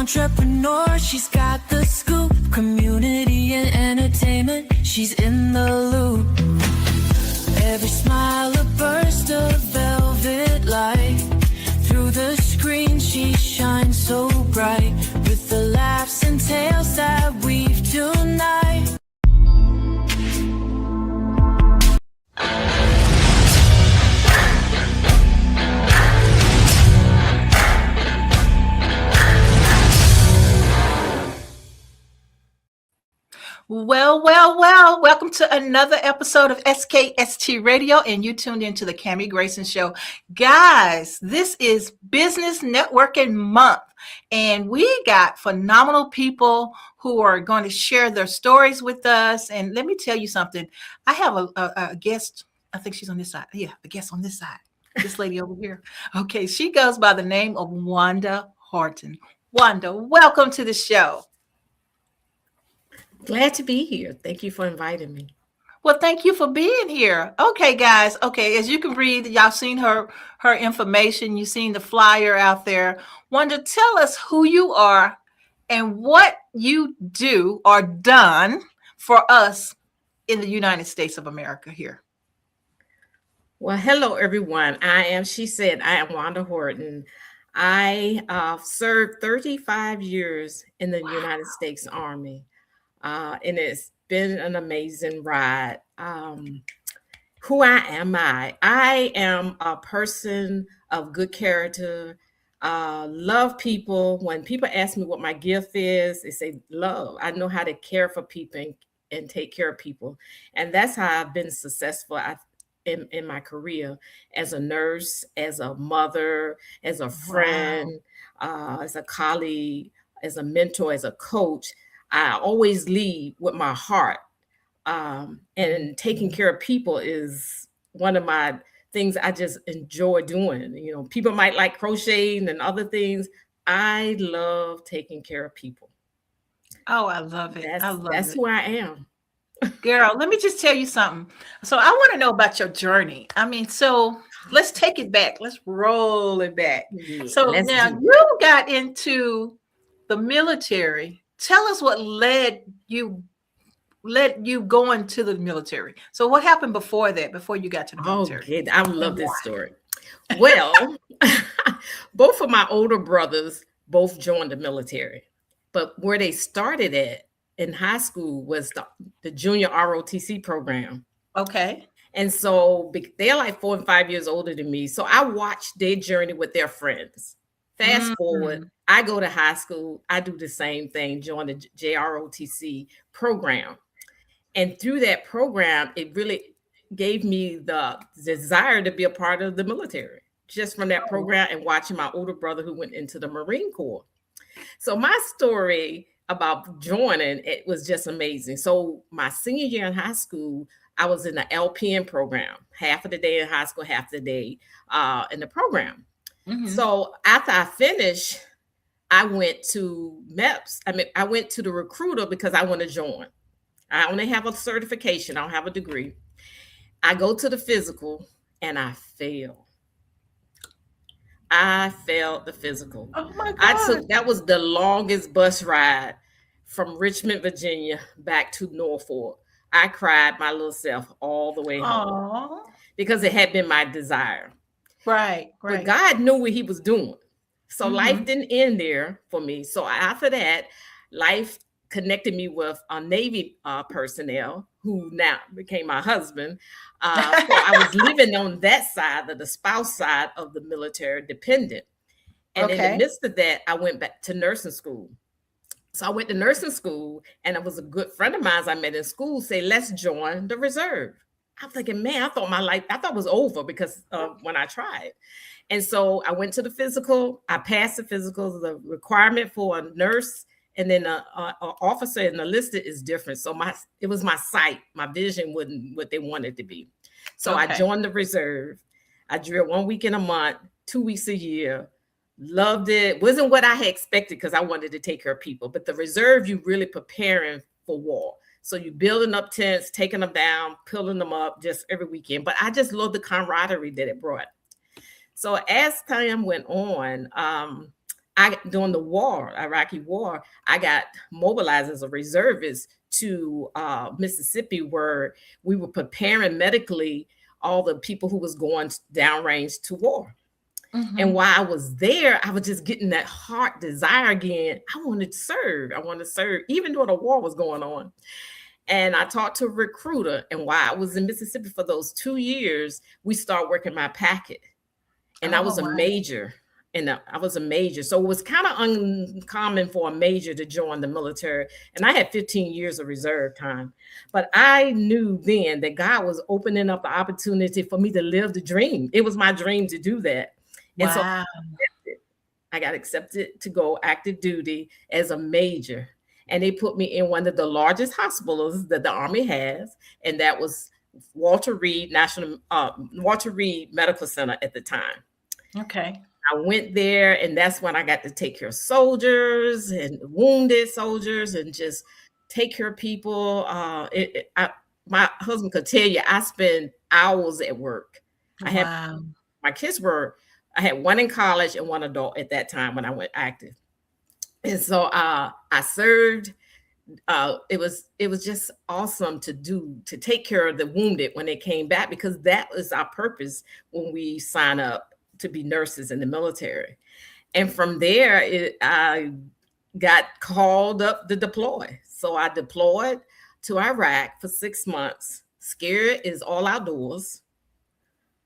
entrepreneur, she's got the scoop. Community and entertainment, she's in the loop. Every smile a burst of velvet light. Through the screen she shines so bright. With the laughs and tales that weave tonight. Well. Welcome to another episode of SKST Radio, and you tuned into the Kami Grayson Show. Guys, this is Business Networking Month, and we got phenomenal people who are going to share their stories with us. And let me tell you something. I have a guest. I think she's on this side. Yeah, a guest on this side. This lady over here. Okay, she goes by the name of Wanda Horton. Wanda, welcome to the show. Glad to be here. Thank you for inviting me. Well, thank you for being here. Okay, guys. Okay, as you can read, y'all seen her information. You've seen the flyer out there. Wanda, tell us who you are and what you do or done for us in the United States of America here. Well, hello, everyone. I am Wanda Horton. I served 35 years in the United States Army. And it's been an amazing ride. Who am I? I am a person of good character, love people. When people ask me what my gift is, they say love. I know how to care for people and take care of people. And that's how I've been successful in my career as a nurse, as a mother, as a friend, as a colleague, as a mentor, as a coach. I always lead with my heart, and taking care of people is one of my things I just enjoy doing. You know, people might like crocheting and other things. I love taking care of people. Oh, I love it. That's who I am. Girl, let me just tell you something. So I want to know about your journey. I mean, so let's take it back. Let's roll it back. Yeah, so now you got into the military. Tell us what led you going to the military. So what happened before that, before you got to the military? Okay, I love this story. Well, both of my older brothers both joined the military, but where they started at in high school was the junior ROTC program. Okay. And so they're like 4 and 5 years older than me. So I watched their journey with their friends. Fast forward, I go to high school. I do the same thing, join the JROTC program. And through that program, it really gave me the desire to be a part of the military, just from that program and watching my older brother who went into the Marine Corps. So my story about joining, it was just amazing. So my senior year in high school, I was in the LPN program, half of the day in high school, half the day in the program. Mm-hmm. So after I finished, I went to MEPS. I went to the recruiter because I want to join. I only have a certification. I don't have a degree. I go to the physical and I fail. I failed the physical. Oh my God. That was the longest bus ride from Richmond, Virginia, back to Norfolk. I cried my little self all the way home because it had been my desire. Right. But God knew what he was doing. So life didn't end there for me. So after that, life connected me with a Navy personnel who now became my husband. So I was living on that side of the spouse side of the military dependent. And in the midst of that, I went back to nursing school. So I went to nursing school, and it was a good friend of mine I met in school say, let's join the reserve. I'm thinking, man, I thought it was over because when I tried. And so I went to the physical. I passed the physical. The requirement for a nurse and then an officer and enlisted is different. So it was my sight. My vision wasn't what they wanted to be. So I joined the reserve. I drilled 1 week in a month, 2 weeks a year. Loved it. Wasn't what I had expected because I wanted to take care of people. But the reserve, you really preparing for war. So you're building up tents, taking them down, pulling them up just every weekend. But I just love the camaraderie that it brought. So as time went on, I during the war, Iraqi war, I got mobilized as a reservist to Mississippi, where we were preparing medically all the people who was going downrange to war. Mm-hmm. And while I was there, I was just getting that heart desire again. I wanted to serve. I wanted to serve, even though the war was going on. And I talked to a recruiter. And while I was in Mississippi for those 2 years, we started working my packet. And I was a major. And I was a major. So it was kind of uncommon for a major to join the military. And I had 15 years of reserve time. But I knew then that God was opening up the opportunity for me to live the dream. It was my dream to do that. And so I got accepted to go active duty as a major. And they put me in one of the largest hospitals that the Army has. And that was Walter Reed Medical Center at the time. Okay. I went there, and that's when I got to take care of soldiers and wounded soldiers and just take care of people. My husband could tell you, I spend hours at work. My kids I had one in college and one adult at that time when I went active. And so I served. It was just awesome to take care of the wounded when they came back, because that was our purpose when we sign up to be nurses in the military. And from there, I got called up to deploy. So I deployed to Iraq for 6 months. Scared is all outdoors.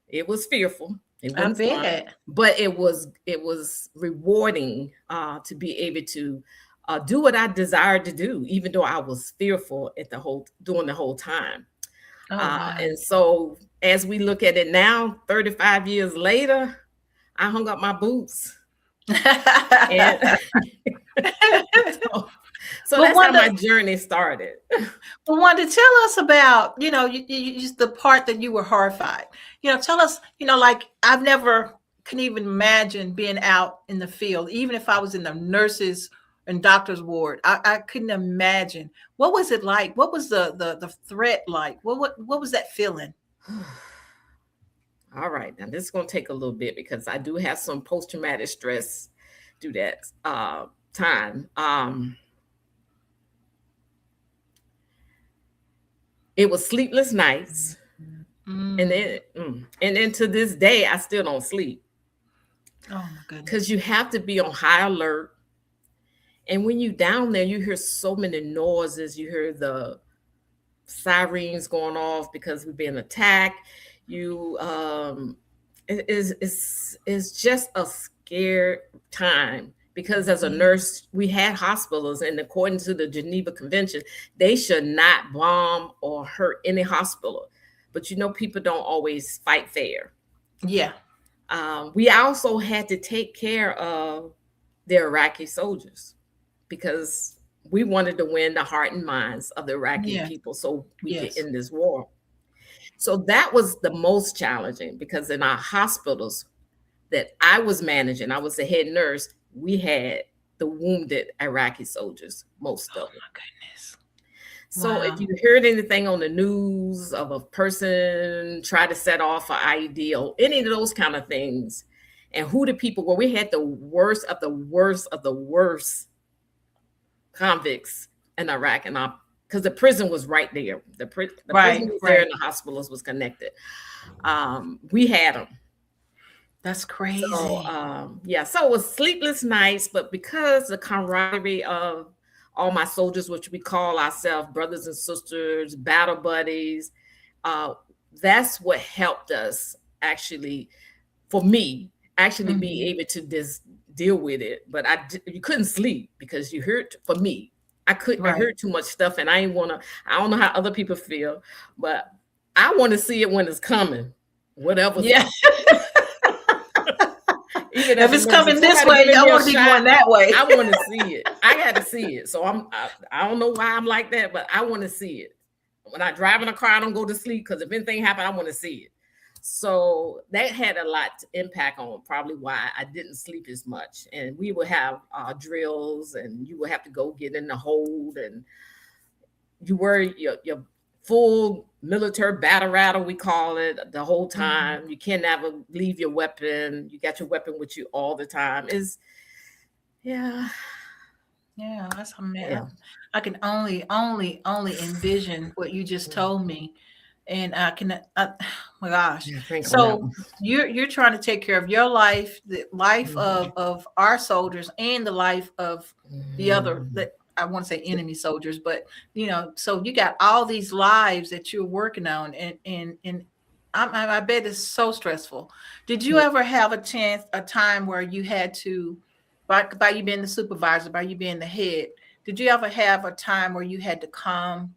It was fearful. It wasn't fun, but it was rewarding to be able to do what I desired to do, even though I was fearful during the whole time. And so as we look at it now, 35 years later, I hung up my boots. And so that's how my journey started. But Wanda, tell us about, you just the part that you were horrified. Tell us, like, I've never can even imagine being out in the field, even if I was in the nurses and doctors ward. I couldn't imagine. What was it like? What was the threat like? What was that feeling? All right, now this is going to take a little bit, because I do have some post-traumatic stress through that time. It was sleepless nights, and then to this day, I still don't sleep. Oh my goodness! Because you have to be on high alert, and when you down there, you hear so many noises. You hear the sirens going off because we're being attacked. It's just a scared time, because as a nurse, we had hospitals, and according to the Geneva Convention, they should not bomb or hurt any hospital. But people don't always fight fair. Yeah. We also had to take care of the Iraqi soldiers, because we wanted to win the heart and minds of the Iraqi people, so we could end this war. So that was the most challenging, because in our hospitals that I was managing, I was the head nurse, we had the wounded Iraqi soldiers, most of them. Oh my goodness. So if you heard anything on the news of a person try to set off an IED or any of those kind of things, and who the people were, we had the worst of the worst of the worst convicts in Iraq, and because the prison was right there. The prison was there, and the hospitals was connected. We had them. That's crazy. So, so it was sleepless nights, but because the camaraderie of all my soldiers, which we call ourselves brothers and sisters, battle buddies, that's what helped us actually, for me, be able to just deal with it. But you couldn't sleep, because you heard, for me, I heard too much stuff, and I don't know how other people feel, but I want to see it when it's coming, whatever. Yeah. Even if it's coming this way, I want to be going that way. I want to see it. I got to see it. So I don't know why I'm like that, but I want to see it. When I drive in a car, I don't go to sleep, because if anything happens, I want to see it. So that had a lot to impact on probably why I didn't sleep as much. And we would have drills, and you would have to go get in the hold, and you wear your full military battle rattle, we call it, the whole time. You can't ever leave your weapon. You got your weapon with you all the time. Yeah. Yeah, that's a man. Yeah. I can only envision what you just told me, and I can. My gosh. Yeah, think on that So one. you're trying to take care of your life, the life Mhm. of our soldiers, and the life of the other. Mhm. That I want to say enemy soldiers, but so you got all these lives that you're working on, and I bet it's so stressful. Did you ever have a time where you had to? By you being the supervisor, by you being the head, did you ever have a time where you had to calm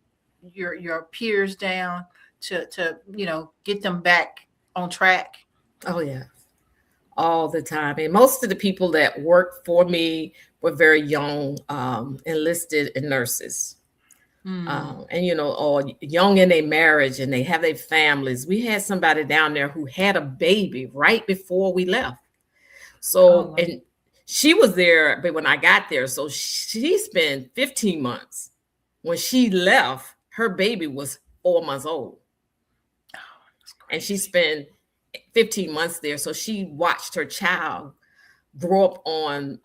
your peers down to get them back on track? Oh yeah. All the time. And most of the people that worked for me were very young, enlisted and nurses. Mm. And or young in their marriage and they have their families. We had somebody down there who had a baby right before we left. Oh, So, wow. and she was there, but when I got there, so she spent 15 months. When she left, her baby was 4 months old. That's And she crazy. spent 15 months there. So she watched her child grow up on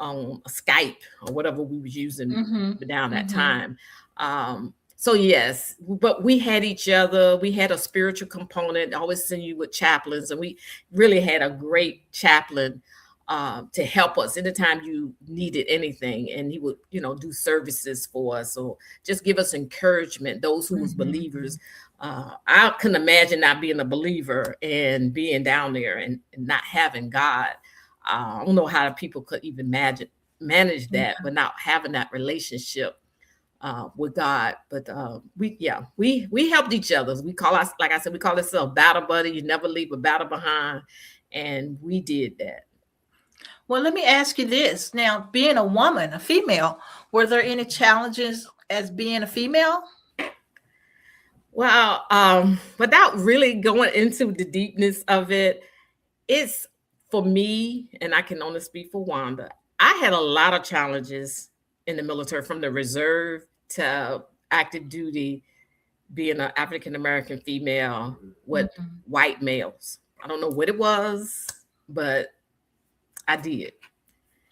Skype or whatever we was using Mm-hmm. down that Mm-hmm. time. So yes, but we had each other. We had a spiritual component. I always send you with chaplains, and we really had a great chaplain to help us anytime you needed anything, and he would, do services for us or just give us encouragement. Those who was Mm-hmm. believers. I couldn't imagine not being a believer and being down there and not having God. I don't know how people could even manage that without having that relationship with God. But we helped each other. We call us, like I said, we call ourselves battle buddy. You never leave a battle behind, and we did that. Well, let me ask you this. Now, being a woman, a female, were there any challenges as being a female? Well, without really going into the deepness of it, it's for me, and I can only speak for Wanda. I had a lot of challenges in the military, from the reserve to active duty, being an African American female with Mhm. white males. I don't know what it was, but I did.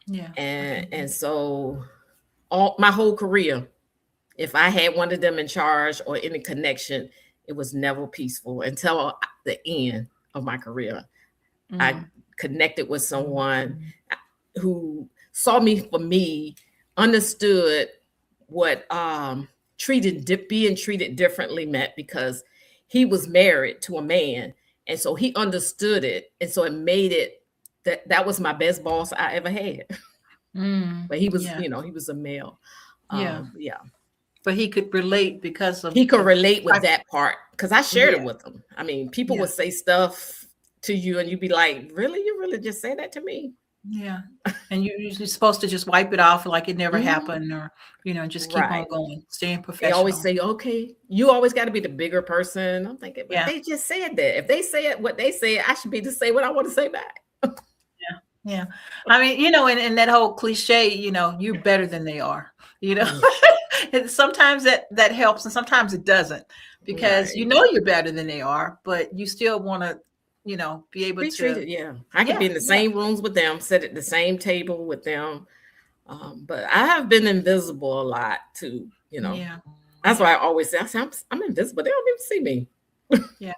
Yeah. And so all my whole career, if I had one of them in charge or any connection, it was never peaceful until the end of my career. I Mm. connected with someone who saw me for me, understood what being treated differently meant, because he was married to a man, and so he understood it, and so it made it that was my best boss I ever had. Mm. But he was, Yeah. he was a male. Yeah. Yeah, But he could relate because of he could the relate with type. that part because I shared it Yeah. with him. I mean, people Yeah. would say stuff to you, and you'd be like, "Really? You really just say that to me?" Yeah. And you're supposed to just wipe it off like it never Mhm. happened, or just keep on Right. going, staying They always professional. say, "Okay, you always got to be the bigger person." I'm thinking, but Yeah. they just said that. If they say it, what they say, I should be to say what I want to say back. Yeah. Yeah. I mean, and that whole cliche, you're better than they are, Mm, and sometimes that helps and sometimes it doesn't, because right. you're better than they are, but you still want to, be able Be to. treated, yeah. I could be Yeah. in the Yeah. same rooms with them, sit at the same table with them. But I have been invisible a lot too, Yeah. That's Yeah. why I always say, I'm invisible. They don't even see me. Yeah.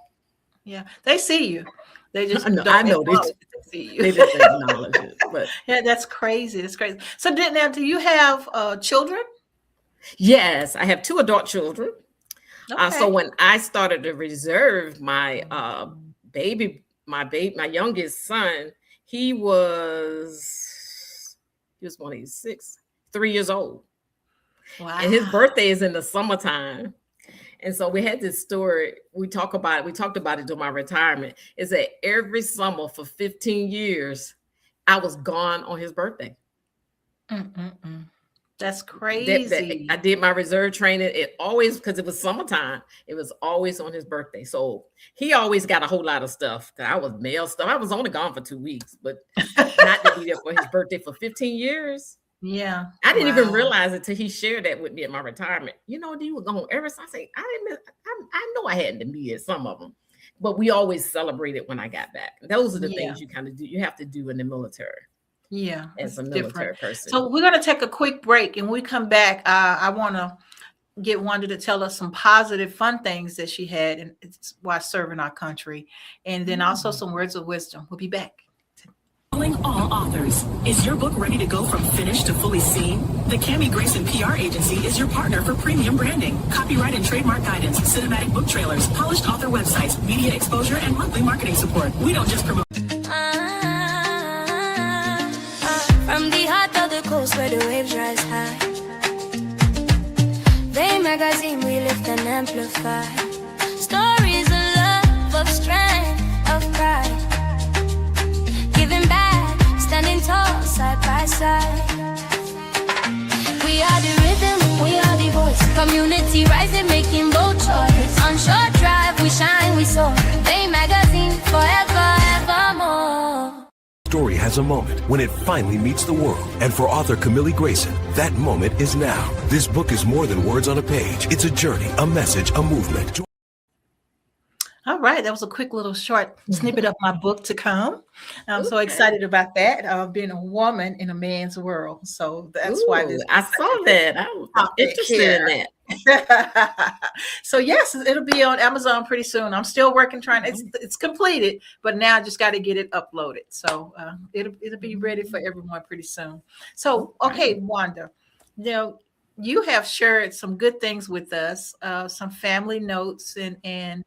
Yeah. They see you. They just I don't know acknowledge that they see they you. just acknowledge it. But Yeah, that's crazy. That's crazy. So now, do you have children? yes, I have 2 adult children. So Okay. when I started the reserve, my youngest son, he was 26, 3 years old, and his Wow. birthday is in the summertime. And so we had this story. We talked about it during my retirement. Is that every summer for 15 years, I was gone on his birthday. Mm-mm-mm. That's That I crazy. did my reserve training. It always, because it was summertime, it was always on his birthday. So he always got a whole lot of stuff. I was mail stuff. I was only gone for 2 weeks, but not to be there for his birthday for 15 years. Yeah. I didn't even Wow. realize it till he shared that with me at my retirement. You were gone ever since. I say, I know I hadn't to be at some of them, but we always celebrated when I got back. Those are the Yeah. things you kind of do. You have to do in the military. Yeah, as it's a different. military person. So we're going to take a quick break, and when we come back, I want to get Wanda to tell us some positive, fun things that she had and it's while serving our country, and then also some words of wisdom. We'll be back. Calling all authors. Is your book ready to go from finished to fully seen? The Kami Grayson PR agency is your partner for premium branding, copyright and trademark guidance, cinematic book trailers, polished author websites, media exposure, and monthly marketing support. We don't just promote. From the heart of the coast where the waves rise high, they magazine we lift and amplify. Stories of love, of strength, of pride. Giving back, standing tall, side by side. We are the rhythm, we are the voice. Community rising, making bold choice. On short drive, we shine, we soar. They magazine, forever, evermore. Story has a moment when it finally meets the world. And for author Kami Grayson, that moment is now. This book is more than words on a page. It's a journey, a message, a movement. All right, that was a quick little short snippet of my book to come. I'm so excited about that, being a woman in a man's world. So that's why this. I saw that. I'm interested in that. So yes, it'll be on Amazon pretty soon. I'm still working, it's completed, but now I just got to get it uploaded. So it'll be ready for everyone pretty soon. So okay, Wanda, you have shared some good things with us, some family notes, and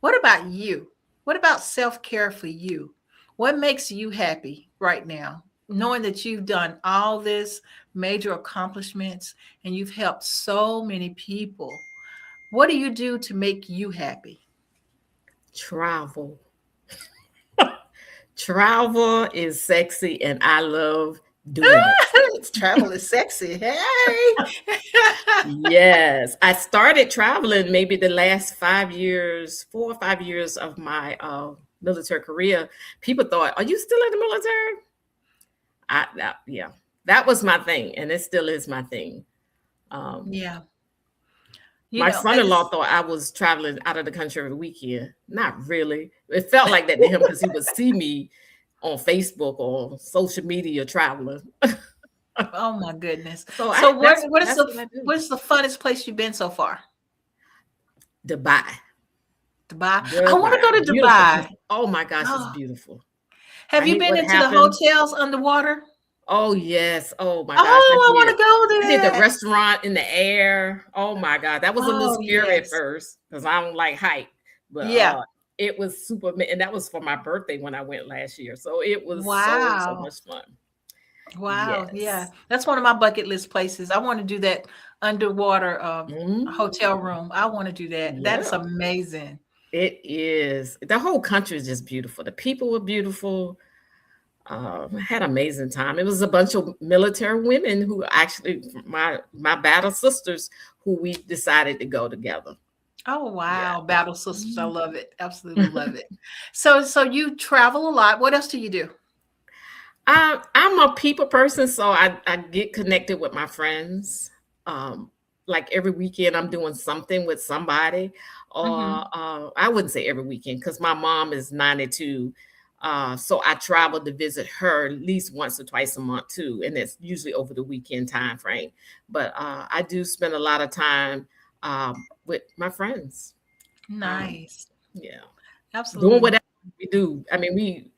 what about you? What about self-care for you? What makes you happy right now, knowing that you've done all this major accomplishments and you've helped so many people? What do you do to make you happy? Travel. Travel is sexy, and I love doing it. Travel is sexy. Hey. Yes. I started traveling maybe the last 5 years, 4 or 5 years of my military career. People thought, are you still in the military? Yeah, that was my thing. And it still is my thing. Yeah. My son-in-law thought I was traveling out of the country every weekend. Not really. It felt like that to him because he would see me on Facebook or social media traveling. Oh my goodness. So what is the funnest place you've been so far? Dubai. I want to go to Dubai. Oh my gosh, it's beautiful. Have you been into the hotels underwater? Oh yes. Oh my gosh. Oh, I want to go there. I did the restaurant in the air. Oh my God. That was a little scary at first because I don't like height. But yeah. It was super, and that was for my birthday when I went last year. So it was so much fun. Wow. Yes. Yeah. That's one of my bucket list places. I want to do that underwater hotel room. I want to do that. Yeah. That's amazing. It is. The whole country is just beautiful. The people were beautiful. I had an amazing time. It was a bunch of military women who actually, my battle sisters, who we decided to go together. Oh, wow. Yeah. Battle sisters. I love it. Absolutely love it. So you travel a lot. What else do you do? I'm a people person, so I get connected with my friends. Like every weekend, I'm doing something with somebody. Or I wouldn't say every weekend because my mom is 92. So I travel to visit her at least once or twice a month too. And it's usually over the weekend time frame. But I do spend a lot of time with my friends. Nice. Yeah. Absolutely. Doing whatever we do. I mean, we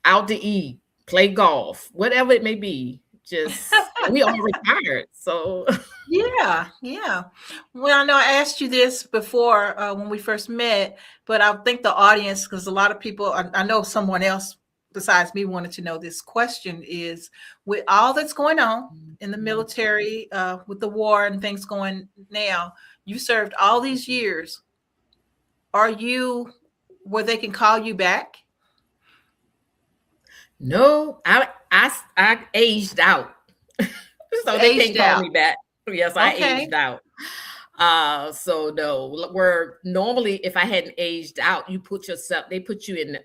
out to eat, play golf, whatever it may be. Just we all retired. So yeah. Well, I know I asked you this before when we first met, but I think the audience, because a lot of people, I know someone else besides me wanted to know this question is, with all that's going on in the military, with the war and things going now, you served all these years. Are you where they can call you back? No, I aged out. So they can't call me back. Yes, I aged out. So no, where normally if I hadn't aged out, they put you in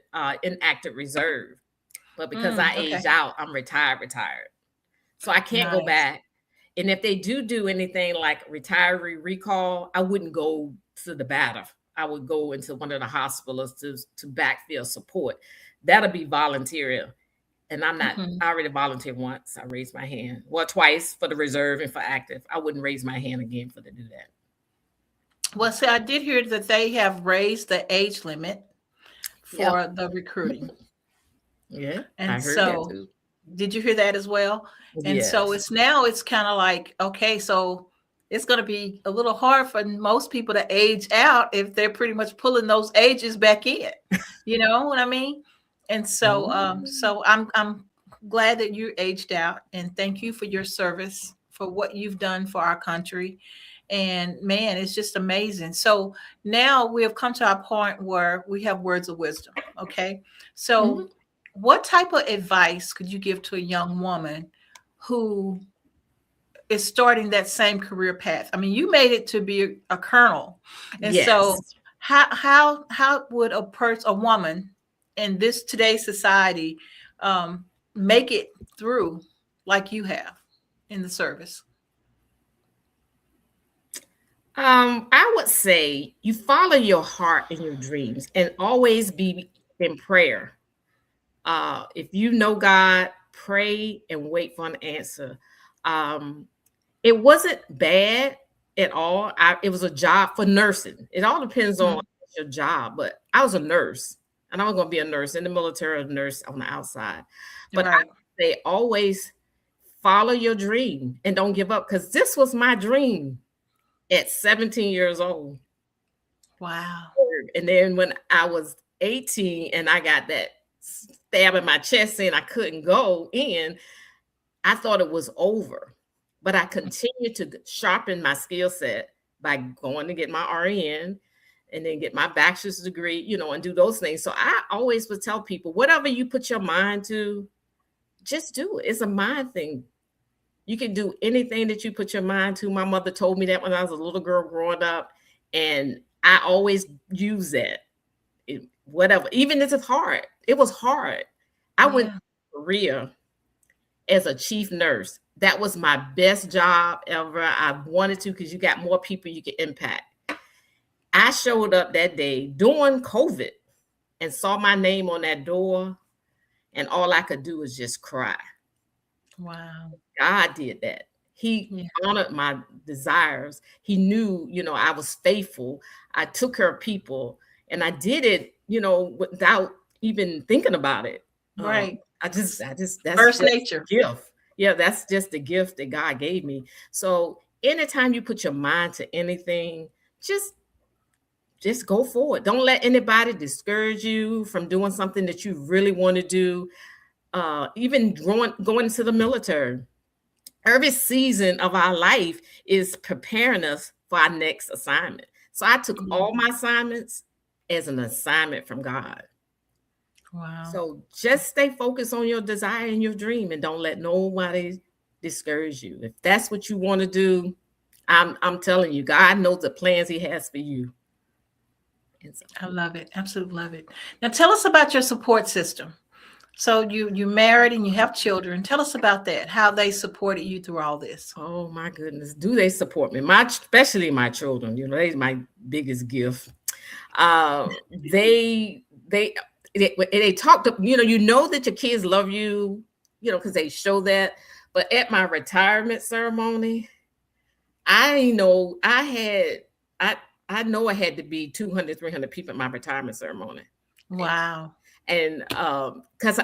inactive reserve. But because I aged out, I'm retired. So I can't go back. And if they do anything like retiree recall, I wouldn't go to the battle. I would go into one of the hospitals to backfill support. That'll be voluntary. And I'm not, I already volunteered once. I raised my hand. Well, twice for the reserve and for active. I wouldn't raise my hand again for to do that. Well, see, I did hear that they have raised the age limit for the recruiting. Yeah. And I heard so that too. did you hear that as well? And so it's kind of like, okay, so it's going to be a little hard for most people to age out if they're pretty much pulling those ages back in. You know what I mean? And so, so I'm glad that you aged out, and thank you for your service, for what you've done for our country. And man, it's just amazing. So now we have come to our point where we have words of wisdom. Okay. So what type of advice could you give to a young woman who is starting that same career path? I mean, you made it to be a colonel. And so how would a woman in this today's society make it through like you have in the service? I would say you follow your heart and your dreams, and always be in prayer. If you know God, pray and wait for an answer. It wasn't bad at all. It was a job for nursing. It all depends on your job, but I was a nurse, and I was going to be a nurse in the military, a nurse on the outside. But I would say always follow your dream and don't give up, because this was my dream at 17 years old. Wow. And then when I was 18 and I got that stab in my chest saying I couldn't go in, I thought it was over. But I continued to sharpen my skill set by going to get my RN and then get my bachelor's degree, you know, and do those things. So I always would tell people, whatever you put your mind to, just do it. It's a mind thing. You can do anything that you put your mind to. My mother told me that when I was a little girl growing up, and I always use that. Whatever, even if it's hard. It was hard. I went to Korea as a chief nurse. That was my best job ever. I wanted to, because you got more people you can impact. I showed up that day during COVID and saw my name on that door, and all I could do was just cry. Wow. God did that. He honored my desires. He knew, you know, I was faithful. I took care of people, and I did it, you know, without even thinking about it. Right. That's first nature. Gift. Yeah, that's just the gift that God gave me. So anytime you put your mind to anything, just go forward. Don't let anybody discourage you from doing something that you really want to do. Even going into the military. Every season of our life is preparing us for our next assignment. So I took all my assignments as an assignment from God. Wow. So just stay focused on your desire and your dream, and don't let nobody discourage you. If that's what you want to do, I'm telling you, God knows the plans He has for you. I love it. Absolutely love it. Now tell us about your support system. So you married and you have children. Tell us about that, how they supported you through all this. Oh my goodness. Do they support me? Especially my children, you know, they're my biggest gift. They talked, you know that your kids love you, you know, because they show that. But at my retirement ceremony, I know I had to be 200, 300 people at my retirement ceremony. Wow. And because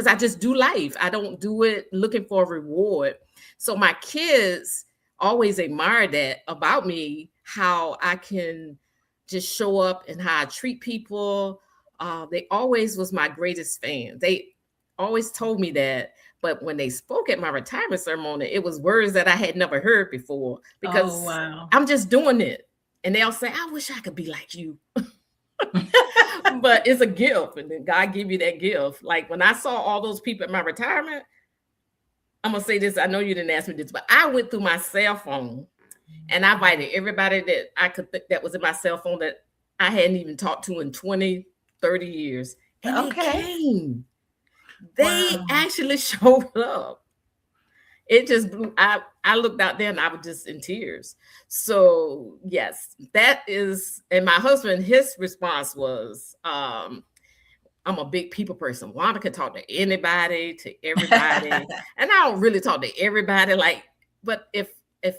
I just do life. I don't do it looking for a reward. So my kids always admire that about me, how I can just show up and how I treat people. They always was my greatest fan. They always told me that. But when they spoke at my retirement ceremony, it was words that I had never heard before, because I'm just doing it. And they'll say, I wish I could be like you. But it's a gift, and then God give you that gift. Like when I saw all those people at my retirement, I'm gonna say this. I know you didn't ask me this, but I went through my cell phone and I invited everybody that I could that was in my cell phone that I hadn't even talked to in 20, 30 years. And they came. They actually showed up. It just blew. I looked out there and I was just in tears. So yes, that is. And my husband, his response was, I'm a big people person. Wanda can talk to anybody, to everybody. And I don't really talk to everybody. But if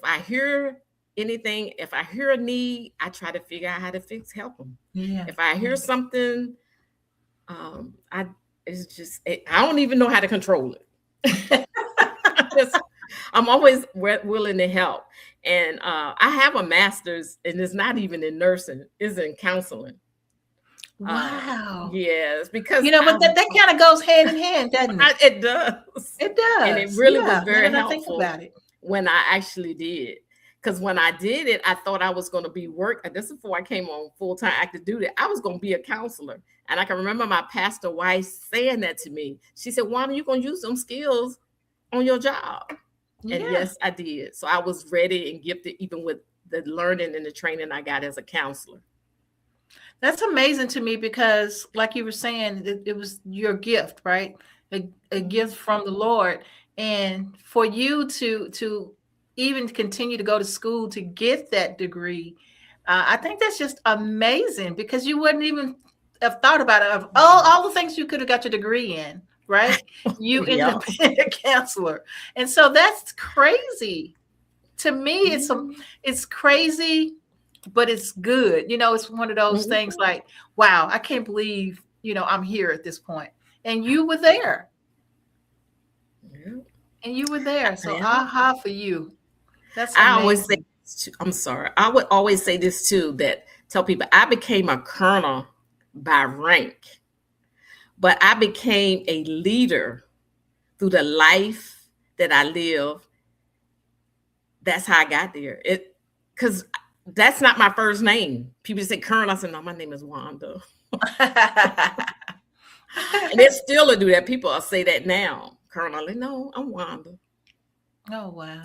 I hear anything, if I hear a need, I try to figure out how to help them. Yeah. If I hear something, I don't even know how to control it. I'm always willing to help. And I have a master's, and it's not even in nursing, it's in counseling. Wow. Yes, because but that kind of goes hand in hand, doesn't it? It does. It does. And it really was very helpful think about it. when I actually did. Because when I did it, I thought I was going to be this is before I came on full-time active duty. I was going to be a counselor. And I can remember my pastor wife saying that to me. She said, "Wanda, you're going to use some skills on your job." And yes, I did. So I was ready and gifted, even with the learning and the training I got as a counselor. That's amazing to me because, like you were saying, it was your gift, right? A gift from the Lord. And for you to even continue to go to school to get that degree, I think that's just amazing because you wouldn't even have thought about it. Of all the things you could have got your degree in, right? You ended up being a counselor. And so that's crazy. To me, it's crazy, but it's good. It's one of those things like, wow, I can't believe, I'm here at this point. And you were there. Yeah. And you were there. So aha for you. That's I amazing. always say, I'm sorry. I would always say this too, tell people I became a colonel by rank, but I became a leader through the life that I live. That's how I got there. Because that's not my first name. People say Colonel. I said, no, my name is Wanda. And they still do that. People will say that now. Colonel, no, I'm Wanda. Oh, wow.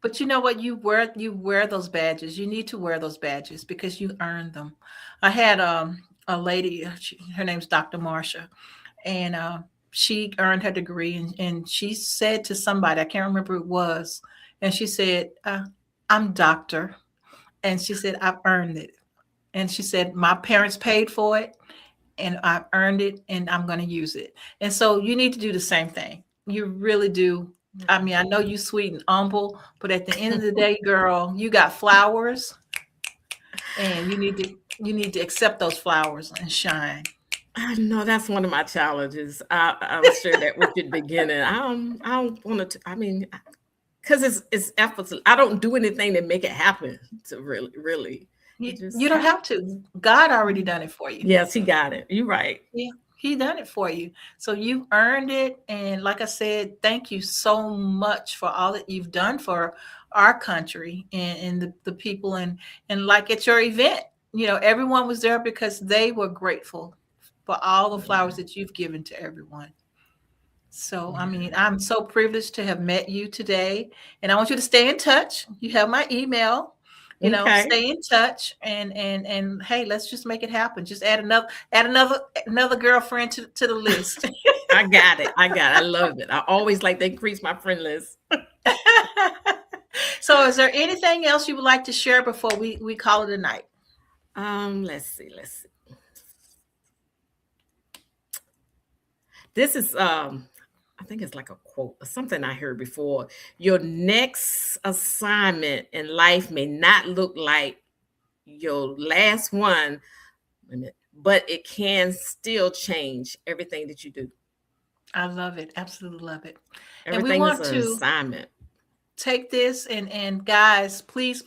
But you know what? You wear those badges. You need to wear those badges because you earned them. I had a lady, her name's Dr. Marsha, and she earned her degree. And she said to somebody, I can't remember who it was, and she said, I'm doctor. And she said, I've earned it. And she said, my parents paid for it and I've earned it and I'm going to use it. And so you need to do the same thing. You really do. I mean, I know you sweet and humble, but at the end of the day, girl, you got flowers and you need to accept those flowers and shine. I know that's one of my challenges. I was sure that with the beginning. I don't want to, because it's effortless. I don't do anything to make it happen. To really. You don't have to. God already done it for you. Yes, he got it. You're right. Yeah, he done it for you. So you earned it. And like I said, thank you so much for all that you've done for our country and the people. And like at your event, everyone was there because they were grateful for all the flowers that you've given to everyone. So, I'm so privileged to have met you today, and I want you to stay in touch. You have my email, stay in touch and hey, let's just make it happen. Just add another girlfriend to the list. I got it. I love it. I always like to increase my friend list. So is there anything else you would like to share before we call it a night? Let's see. This is I think it's like a quote or something I heard before. Your next assignment in life may not look like your last one, but it can still change everything that you do. I love it. Absolutely love it. Everything and we want is an assignment. Take this and guys, please,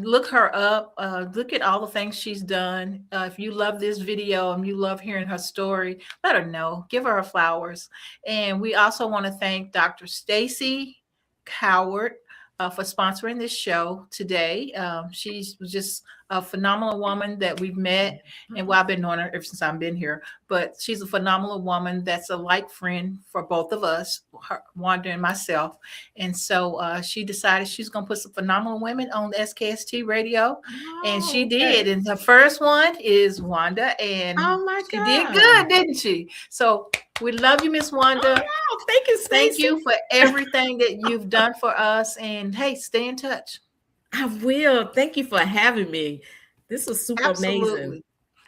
look her up. Look at all the things she's done. If you love this video and you love hearing her story, let her know. Give her flowers. And we also want to thank Dr. Stacy Coward for sponsoring this show today. She's just a phenomenal woman that we've met, and I've been knowing her ever since I've been here. But she's a phenomenal woman that's a like friend for both of us, Wanda and myself. And so she decided she's going to put some phenomenal women on the SKST radio, and she did. And the first one is Wanda, and she did good, didn't she? So we love you, Miss Wanda. Oh, thank you, Stacey. Thank you for everything that you've done for us. And hey, stay in touch. I will. Thank you for having me. This was super amazing.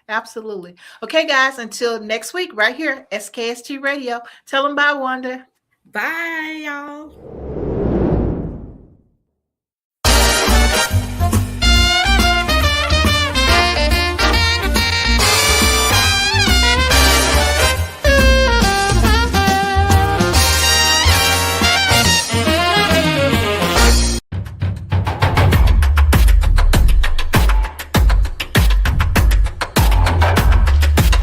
Absolutely. Okay, guys, until next week, right here, SKST Radio. Tell them bye, Wanda. Bye, y'all.